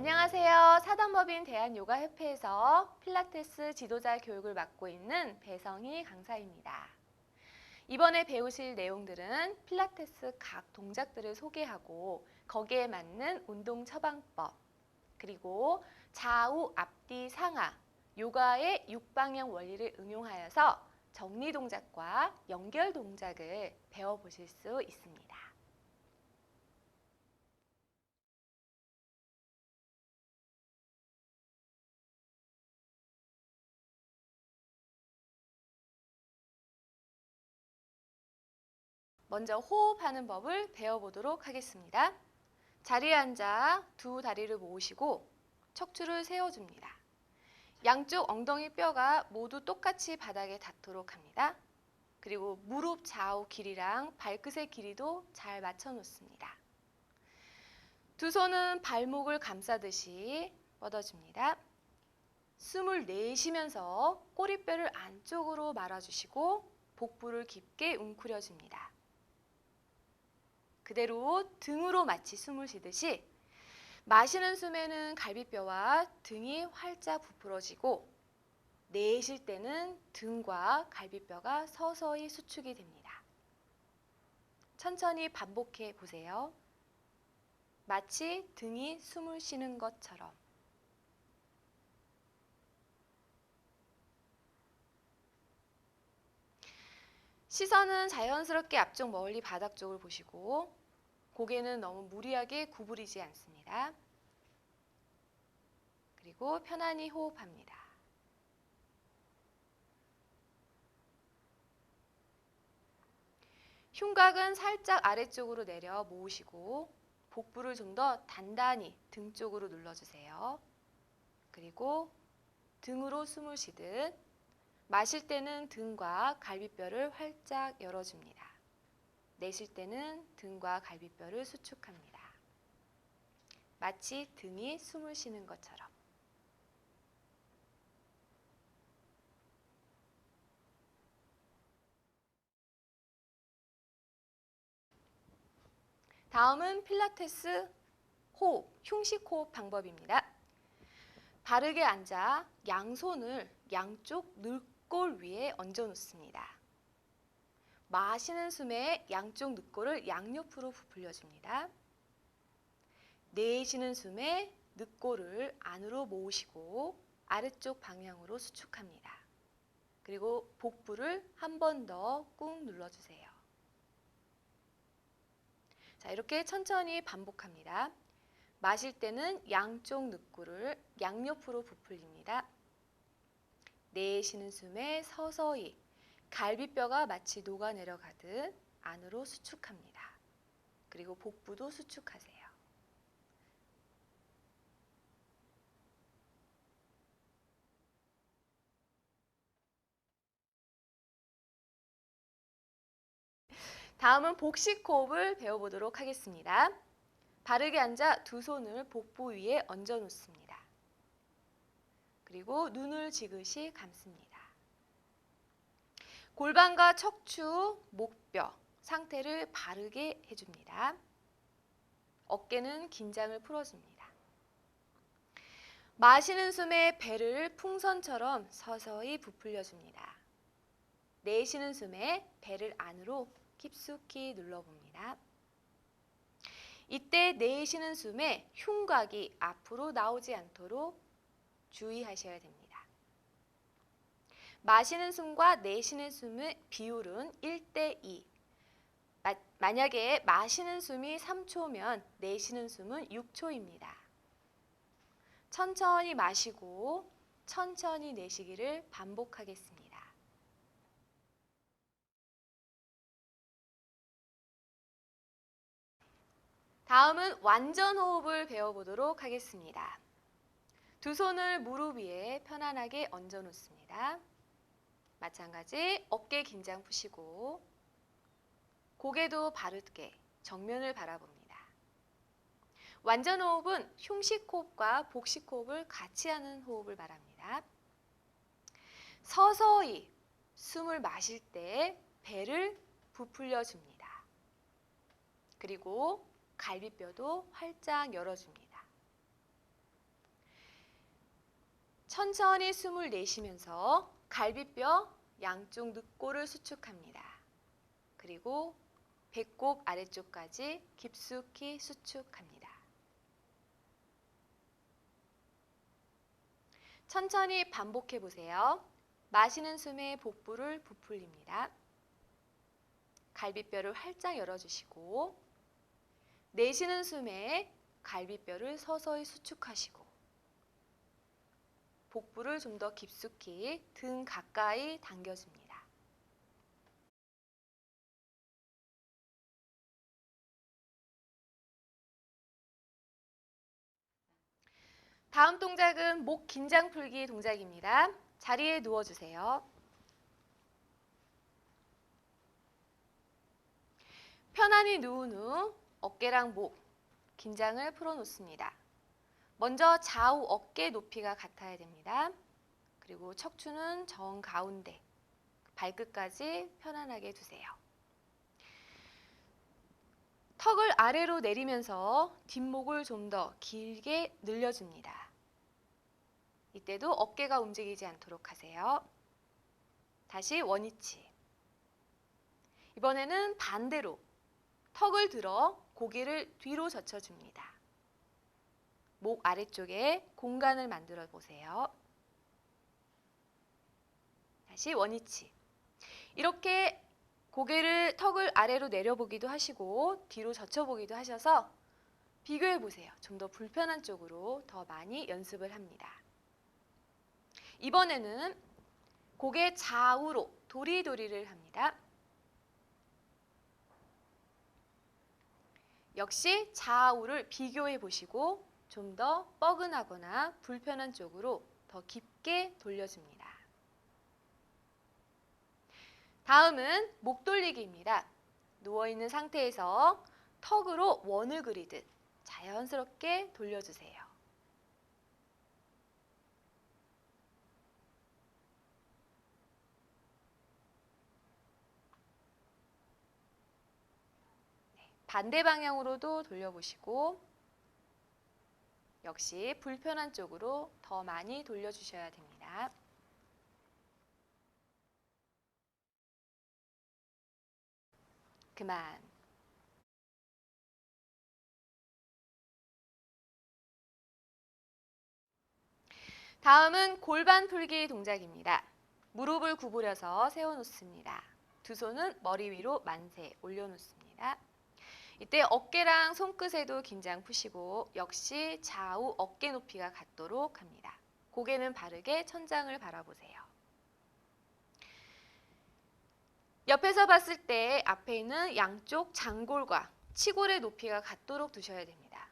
안녕하세요. 사단법인 대한요가협회에서 필라테스 지도자 교육을 맡고 있는 배성희 강사입니다. 이번에 배우실 내용들은 필라테스 각 동작들을 소개하고 거기에 맞는 운동 처방법, 그리고 좌우, 앞뒤, 상하, 요가의 6방향 원리를 응용하여서 정리 동작과 연결 동작을 배워보실 수 있습니다. 먼저 호흡하는 법을 배워보도록 하겠습니다. 자리에 앉아 두 다리를 모으시고 척추를 세워줍니다. 양쪽 엉덩이 뼈가 모두 똑같이 바닥에 닿도록 합니다. 그리고 무릎 좌우 길이랑 발끝의 길이도 잘 맞춰 놓습니다. 두 손은 발목을 감싸듯이 뻗어줍니다. 숨을 내쉬면서 꼬리뼈를 안쪽으로 말아주시고 복부를 깊게 웅크려줍니다. 그대로 등으로 마치 숨을 쉬듯이 마시는 숨에는 갈비뼈와 등이 활짝 부풀어지고 내쉴 때는 등과 갈비뼈가 서서히 수축이 됩니다. 천천히 반복해 보세요. 마치 등이 숨을 쉬는 것처럼. 시선은 자연스럽게 앞쪽 멀리 바닥 쪽을 보시고 고개는 너무 무리하게 구부리지 않습니다. 그리고 편안히 호흡합니다. 흉곽은 살짝 아래쪽으로 내려 모으시고 복부를 좀 더 단단히 등 쪽으로 눌러주세요. 그리고 등으로 숨을 쉬듯 마실 때는 등과 갈비뼈를 활짝 열어줍니다. 내쉴 때는 등과 갈비뼈를 수축합니다. 마치 등이 숨을 쉬는 것처럼. 다음은 필라테스 호흡, 흉식 호흡 방법입니다. 바르게 앉아 양손을 양쪽 늑골 위에 얹어 놓습니다. 마시는 숨에 양쪽 늑골을 양옆으로 부풀려줍니다. 내쉬는 숨에 늑골을 안으로 모으시고 아래쪽 방향으로 수축합니다. 그리고 복부를 한 번 더 꾹 눌러주세요. 자, 이렇게 천천히 반복합니다. 마실 때는 양쪽 늑골을 양옆으로 부풀립니다. 내쉬는 숨에 서서히 갈비뼈가 마치 녹아내려가듯 안으로 수축합니다. 그리고 복부도 수축하세요. 다음은 복식 호흡을 배워보도록 하겠습니다. 바르게 앉아 두 손을 복부 위에 얹어 놓습니다. 그리고 눈을 지그시 감습니다. 골반과 척추, 목뼈 상태를 바르게 해줍니다. 어깨는 긴장을 풀어줍니다. 마시는 숨에 배를 풍선처럼 서서히 부풀려줍니다. 내쉬는 숨에 배를 안으로 깊숙이 눌러봅니다. 이때 내쉬는 숨에 흉곽이 앞으로 나오지 않도록 주의하셔야 됩니다. 마시는 숨과 내쉬는 숨의 비율은 1대2. 만약에 마시는 숨이 3초면 내쉬는 숨은 6초입니다. 천천히 마시고 천천히 내쉬기를 반복하겠습니다. 다음은 완전 호흡을 배워보도록 하겠습니다. 두 손을 무릎 위에 편안하게 얹어 놓습니다. 마찬가지 어깨 긴장 푸시고 고개도 바르게 정면을 바라봅니다. 완전 호흡은 흉식 호흡과 복식 호흡을 같이 하는 호흡을 말합니다. 서서히 숨을 마실 때 배를 부풀려 줍니다. 그리고 갈비뼈도 활짝 열어줍니다. 천천히 숨을 내쉬면서 갈비뼈 양쪽 늑골을 수축합니다. 그리고 배꼽 아래쪽까지 깊숙이 수축합니다. 천천히 반복해 보세요. 마시는 숨에 복부를 부풀립니다. 갈비뼈를 활짝 열어주시고, 내쉬는 숨에 갈비뼈를 서서히 수축하시고, 복부를 좀 더 깊숙이 등 가까이 당겨줍니다. 다음 동작은 목 긴장 풀기 동작입니다. 자리에 누워주세요. 편안히 누운 후 어깨랑 목, 긴장을 풀어놓습니다. 먼저 좌우 어깨 높이가 같아야 됩니다. 그리고 척추는 정 가운데, 발끝까지 편안하게 두세요. 턱을 아래로 내리면서 뒷목을 좀 더 길게 늘려줍니다. 이때도 어깨가 움직이지 않도록 하세요. 다시 원위치. 이번에는 반대로 턱을 들어 고개를 뒤로 젖혀줍니다. 목 아래쪽에 공간을 만들어 보세요. 다시 원위치. 이렇게 고개를 턱을 아래로 내려보기도 하시고 뒤로 젖혀보기도 하셔서 비교해 보세요. 좀 더 불편한 쪽으로 더 많이 연습을 합니다. 이번에는 고개 좌우로 도리도리를 합니다. 역시 좌우를 비교해 보시고 좀 더 뻐근하거나 불편한 쪽으로 더 깊게 돌려줍니다. 다음은 목 돌리기입니다. 누워있는 상태에서 턱으로 원을 그리듯 자연스럽게 돌려주세요. 반대 방향으로도 돌려보시고 역시 불편한 쪽으로 더 많이 돌려주셔야 됩니다. 그만. 다음은 골반 풀기 동작입니다. 무릎을 구부려서 세워놓습니다. 두 손은 머리 위로 만세 올려놓습니다. 이때 어깨랑 손끝에도 긴장 푸시고 역시 좌우 어깨 높이가 같도록 합니다. 고개는 바르게 천장을 바라보세요. 옆에서 봤을 때 앞에 있는 양쪽 장골과 치골의 높이가 같도록 두셔야 됩니다.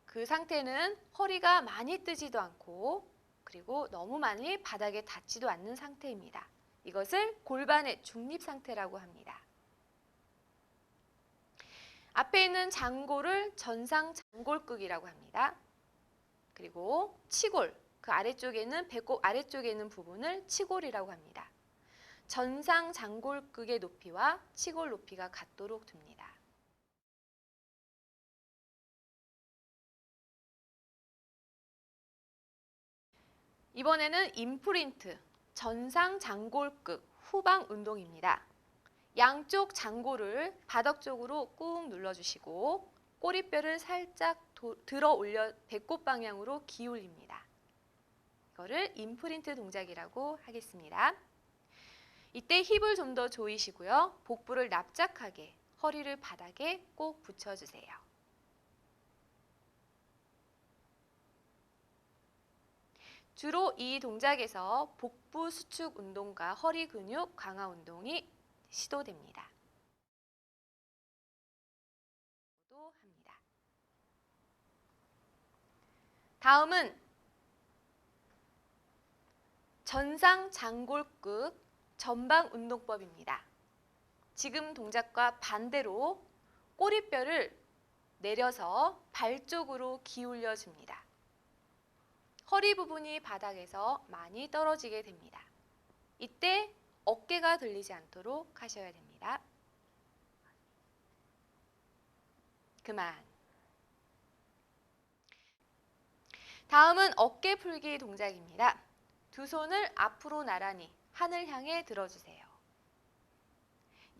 그 상태는 허리가 많이 뜨지도 않고 그리고 너무 많이 바닥에 닿지도 않는 상태입니다. 이것을 골반의 중립 상태라고 합니다. 앞에 있는 장골을 전상 장골극이라고 합니다. 그리고 치골, 그 아래쪽에는 배꼽 아래쪽에 있는 부분을 치골이라고 합니다. 전상 장골극의 높이와 치골 높이가 같도록 둡니다. 이번에는 임프린트, 전상 장골극 후방 운동입니다. 양쪽 장골을 바닥 쪽으로 꾹 눌러주시고 꼬리뼈를 살짝 들어 올려 배꼽 방향으로 기울입니다. 이거를 임프린트 동작이라고 하겠습니다. 이때 힙을 좀 더 조이시고요. 복부를 납작하게 허리를 바닥에 꼭 붙여주세요. 주로 이 동작에서 복부 수축 운동과 허리 근육 강화 운동이 시도됩니다. 다음은 전상 장골극 전방 운동법입니다. 지금 동작과 반대로 꼬리뼈를 내려서 발 쪽으로 기울여 줍니다. 허리 부분이 바닥에서 많이 떨어지게 됩니다. 이때 어깨가 들리지 않도록 하셔야 됩니다. 그만. 다음은 어깨 풀기 동작입니다. 두 손을 앞으로 나란히 하늘 향해 들어주세요.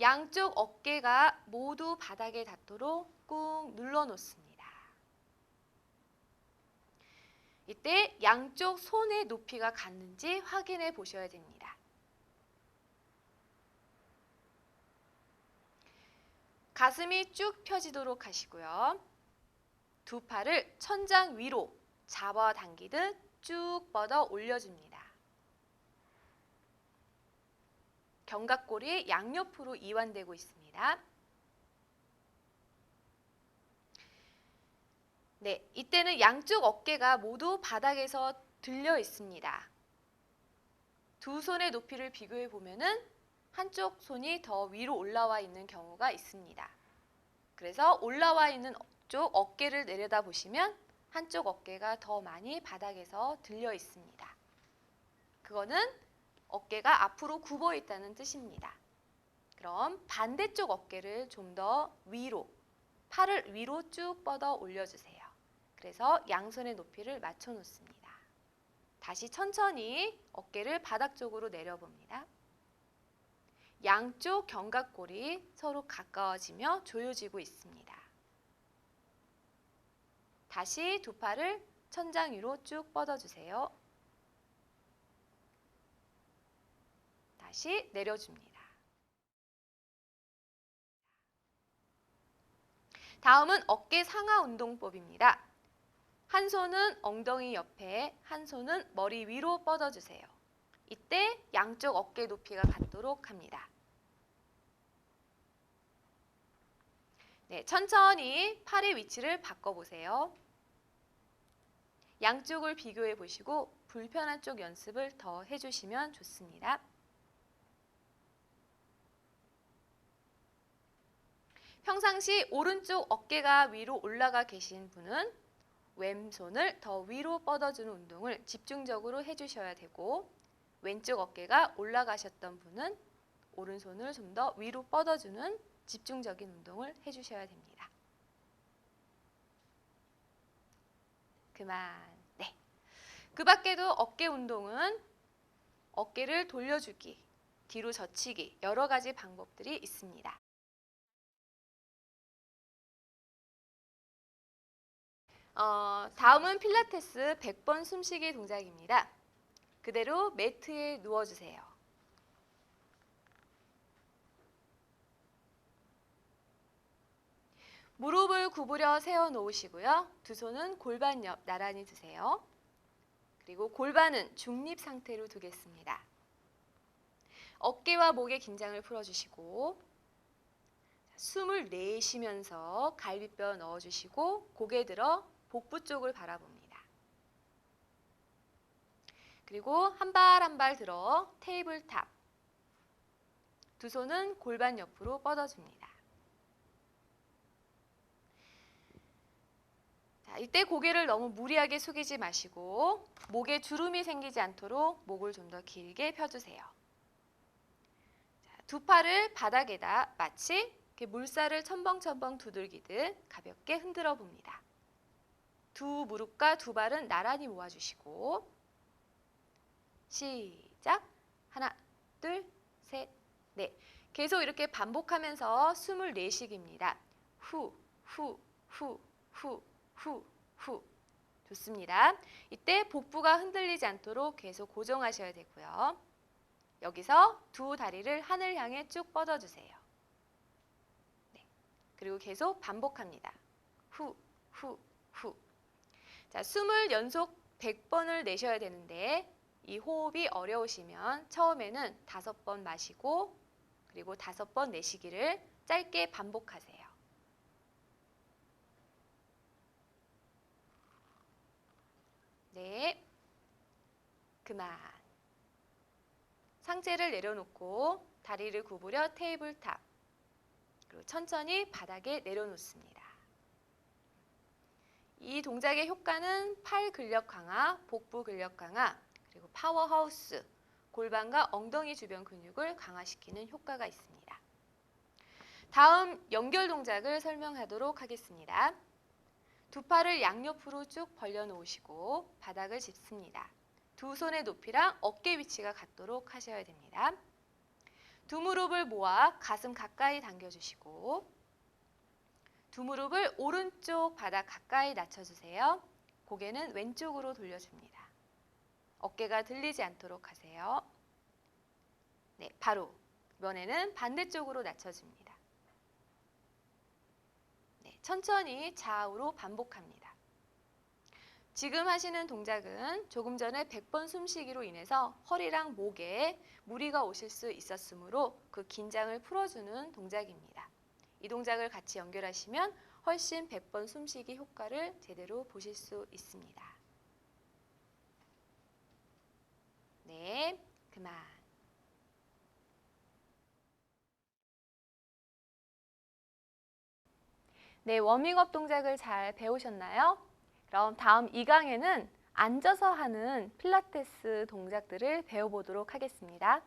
양쪽 어깨가 모두 바닥에 닿도록 꾹 눌러 놓습니다. 이때 양쪽 손의 높이가 같는지 확인해 보셔야 됩니다. 가슴이 쭉 펴지도록 하시고요. 두 팔을 천장 위로 잡아당기듯 쭉 뻗어 올려줍니다. 견갑골이 양옆으로 이완되고 있습니다. 네, 이때는 양쪽 어깨가 모두 바닥에서 들려 있습니다. 두 손의 높이를 비교해 보면은 한쪽 손이 더 위로 올라와 있는 경우가 있습니다. 그래서 올라와 있는 쪽 어깨를 내려다 보시면 한쪽 어깨가 더 많이 바닥에서 들려 있습니다. 그거는 어깨가 앞으로 굽어 있다는 뜻입니다. 그럼 반대쪽 어깨를 좀 더 위로, 팔을 위로 쭉 뻗어 올려주세요. 그래서 양손의 높이를 맞춰 놓습니다. 다시 천천히 어깨를 바닥 쪽으로 내려봅니다. 양쪽 견갑골이 서로 가까워지며 조여지고 있습니다. 다시 두 팔을 천장 위로 쭉 뻗어주세요. 다시 내려줍니다. 다음은 어깨 상하 운동법입니다. 한 손은 엉덩이 옆에, 한 손은 머리 위로 뻗어주세요. 이때 양쪽 어깨 높이가 같도록 합니다. 네, 천천히 팔의 위치를 바꿔보세요. 양쪽을 비교해 보시고 불편한 쪽 연습을 더 해주시면 좋습니다. 평상시 오른쪽 어깨가 위로 올라가 계신 분은 왼손을 더 위로 뻗어주는 운동을 집중적으로 해주셔야 되고, 왼쪽 어깨가 올라가셨던 분은 오른손을 좀 더 위로 뻗어주는 집중적인 운동을 해주셔야 됩니다. 그만. 네. 그 밖에도 어깨 운동은 어깨를 돌려주기, 뒤로 젖히기 여러 가지 방법들이 있습니다. 다음은 필라테스 100번 숨쉬기 동작입니다. 그대로 매트에 누워주세요. 무릎을 구부려 세워 놓으시고요. 두 손은 골반 옆 나란히 두세요. 그리고 골반은 중립 상태로 두겠습니다. 어깨와 목의 긴장을 풀어주시고, 숨을 내쉬면서 갈비뼈 넣어주시고 고개 들어 복부 쪽을 바라봅니다. 그리고 한 발 한 발 들어 테이블탑. 두 손은 골반 옆으로 뻗어줍니다. 자, 이때 고개를 너무 무리하게 숙이지 마시고 목에 주름이 생기지 않도록 목을 좀 더 길게 펴주세요. 자, 두 팔을 바닥에다 마치 이렇게 물살을 첨벙첨벙 두들기듯 가볍게 흔들어 봅니다. 두 무릎과 두 발은 나란히 모아주시고, 시작! 하나, 둘, 셋, 넷. 계속 이렇게 반복하면서 숨을 내쉬기입니다. 후, 후, 후, 후, 후, 후. 좋습니다. 이때 복부가 흔들리지 않도록 계속 고정하셔야 되고요. 여기서 두 다리를 하늘 향해 쭉 뻗어주세요. 네. 그리고 계속 반복합니다. 후, 후, 후. 자, 숨을 연속 100번을 내셔야 되는데 이 호흡이 어려우시면 처음에는 5번 마시고 그리고 5번 내쉬기를 짧게 반복하세요. 네, 그만. 상체를 내려놓고 다리를 구부려 테이블탑. 그리고 천천히 바닥에 내려놓습니다. 이 동작의 효과는 팔 근력 강화, 복부 근력 강화, 그리고 파워하우스, 골반과 엉덩이 주변 근육을 강화시키는 효과가 있습니다. 다음 연결 동작을 설명하도록 하겠습니다. 두 팔을 양옆으로 쭉 벌려놓으시고 바닥을 짚습니다. 두 손의 높이랑 어깨 위치가 같도록 하셔야 됩니다. 두 무릎을 모아 가슴 가까이 당겨주시고 두 무릎을 오른쪽 바닥 가까이 낮춰주세요. 고개는 왼쪽으로 돌려줍니다. 어깨가 들리지 않도록 하세요. 네, 바로 이번에는 반대쪽으로 낮춰줍니다. 네, 천천히 좌우로 반복합니다. 지금 하시는 동작은 조금 전에 100번 숨쉬기로 인해서 허리랑 목에 무리가 오실 수 있었으므로 그 긴장을 풀어주는 동작입니다. 이 동작을 같이 연결하시면 훨씬 100번 숨쉬기 효과를 제대로 보실 수 있습니다. 네, 그만. 네, 워밍업 동작을 잘 배우셨나요? 그럼 다음 2강에는 앉아서 하는 필라테스 동작들을 배워보도록 하겠습니다.